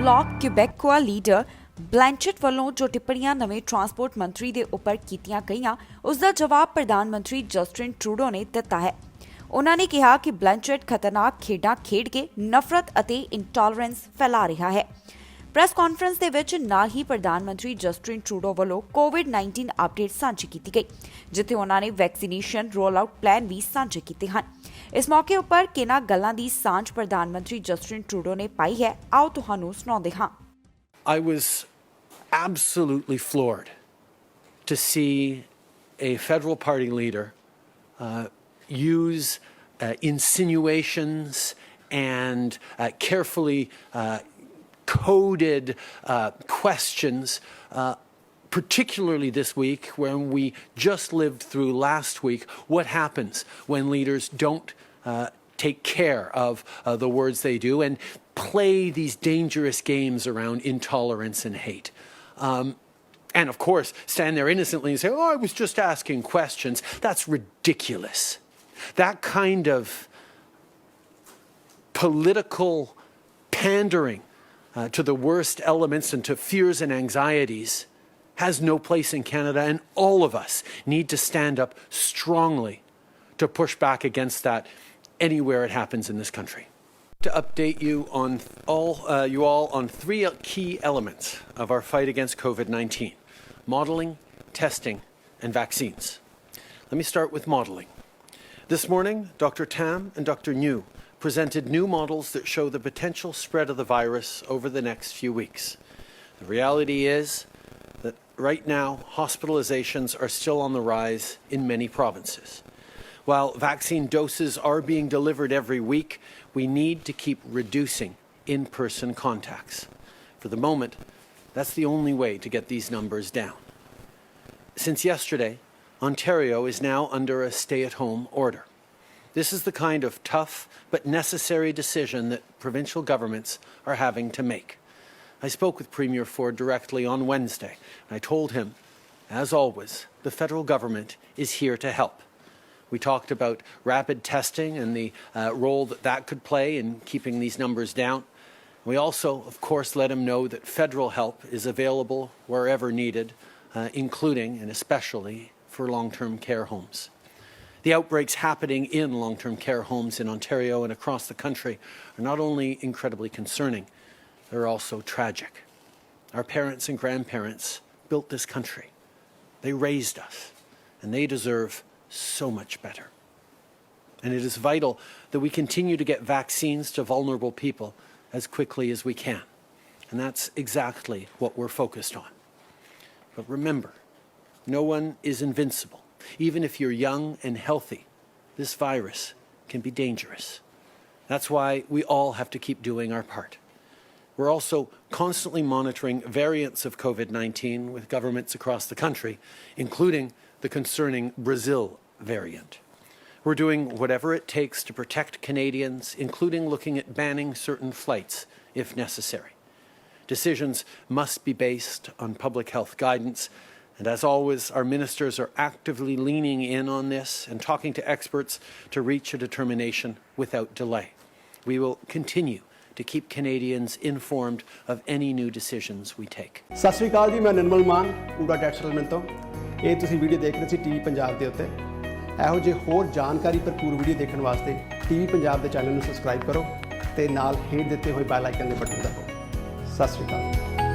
Block क्यूबेकोआ leader Blanchett ਵੱਲੋਂ जो टिप्पणियां नਵੇਂ ट्रांसपोर्ट मंत्री ਦੇ ਉੱਪਰ ਕੀਤੀਆਂ ਗਈਆਂ ਉਸ ਦਾ ਜਵਾਬ ਪ੍ਰਧਾਨ ਮੰਤਰੀ ਜਸਟਿਨ ਟਰੂਡੋ ਨੇ ਦਿੱਤਾ ਹੈ। ਉਹਨਾਂ ਨੇ ਕਿਹਾ ਕਿ ਬਲੈਂਚੇਟ ਖਤਰਨਾਕ ਖੇਡਾਂ ਖੇਡ ਕੇ ਨਫ਼ਰਤ ਅਤੇ ਇੰਟੋਲਰੈਂਸ ਫੈਲਾ ਰਿਹਾ ਹੈ। ਪ੍ਰੈਸ ਕਾਨਫਰੰਸ ਦੇ ਵਿੱਚ ਨਾਲ ਹੀ ਪ੍ਰਧਾਨ ਮੰਤਰੀ ਜਸਟਿਨ ਟਰੂਡੋ ਵੱਲੋਂ ਕੋਵਿਡ-19 ਅਪਡੇਟ ਸਾਂਝੀ ਕੀਤੀ ਗਈ, ਜਿੱਥੇ ਉਹਨਾਂ ਨੇ ਵੈਕਸੀਨੇਸ਼ਨ ਰੋਲ ਆਊਟ ਪਲਾਨ ਵੀ ਸਾਂਝੇ ਕੀਤੇ ਹਨ। ਇਸ ਮੌਕੇ ਉੱਪਰ ਕਿਹਨਾਂ ਗੱਲਾਂ ਦੀ ਸਾਂਝ ਪ੍ਰਧਾਨ ਮੰਤਰੀ ਜਸਟਿਨ ਟਰੂਡੋ ਨੇ ਪਾਈ ਹੈ, ਆਓ ਤੁਹਾਨੂੰ ਸੁਣਾਉਂਦੇ ਹਾਂ। I was absolutely floored to see a federal party leader use insinuations and carefully coded questions, particularly this week when we just lived through last week. What happens when leaders don't take care of the words they do and play these dangerous games around intolerance and hate? And of course, stand there innocently and say, oh, I was just asking questions. That's ridiculous. That kind of political pandering to the worst elements and to fears and anxieties has no place in Canada, and all of us need to stand up strongly to push back against that anywhere it happens in this country. To update you all on three key elements of our fight against COVID-19: modelling, testing, and vaccines. Let me start with modelling. This morning, Dr. Tam and Dr. New presented new models that show the potential spread of the virus over the next few weeks. The reality is that right now, hospitalizations are still on the rise in many provinces. While vaccine doses are being delivered every week, we need to keep reducing in-person contacts. For the moment, that's the only way to get these numbers down. Since yesterday, Ontario is now under a stay-at-home order. This is the kind of tough but necessary decision that provincial governments are having to make. I spoke with Premier Ford directly on Wednesday. I told him, as always, the federal government is here to help. We talked about rapid testing and the role that could play in keeping these numbers down. We also, of course, let him know that federal help is available wherever needed, including and especially for long-term care homes. The outbreaks happening in long-term care homes in Ontario and across the country are not only incredibly concerning, they're also tragic. Our parents and grandparents built this country. They raised us, and they deserve so much better. And it is vital that we continue to get vaccines to vulnerable people as quickly as we can. And that's exactly what we're focused on. But remember, no one is invincible. Even if you're young and healthy, this virus can be dangerous. That's why we all have to keep doing our part. We're also constantly monitoring variants of COVID-19 with governments across the country, including the concerning Brazil variant. We're doing whatever it takes to protect Canadians, including looking at banning certain flights if necessary. Decisions must be based on public health guidance. And as always, our ministers are actively leaning in on this and talking to experts to reach a determination without delay. We will continue to keep Canadians informed of any new decisions we take. ਸਤਿ ਸ਼੍ਰੀ ਅਕਾਲ ਜੀ, ਮੈਂ ਨਿਰਮਲ ਮਾਨ ਪੂਰਾ tax settlement ਤੋਂ। ਇਹ ਤੁਸੀਂ video ਦੇਖ ਰਹੇ ਸੀ TV Punjab ਦੇ ਉੱਤੇ। ਇਹੋ ਜਿਹੇ ਹੋਰ ਜਾਣਕਾਰੀ ਭਰਪੂਰ ਵੀਡੀਓ ਦੇਖਣ ਵਾਸਤੇ ਟੀਵੀ ਪੰਜਾਬ ਦੇ ਚੈਨਲ ਨੂੰ ਸਬਸਕ੍ਰਾਈਬ ਕਰੋ ਤੇ ਨਾਲ ਹੇਠ ਦਿੱਤੇ ਹੋਏ ਬੈਲ ਆਈਕਨ ਦੇ ਬਟਨ ਦਬਾਓ। ਸਤਿ ਸ਼੍ਰੀ ਅਕਾਲ।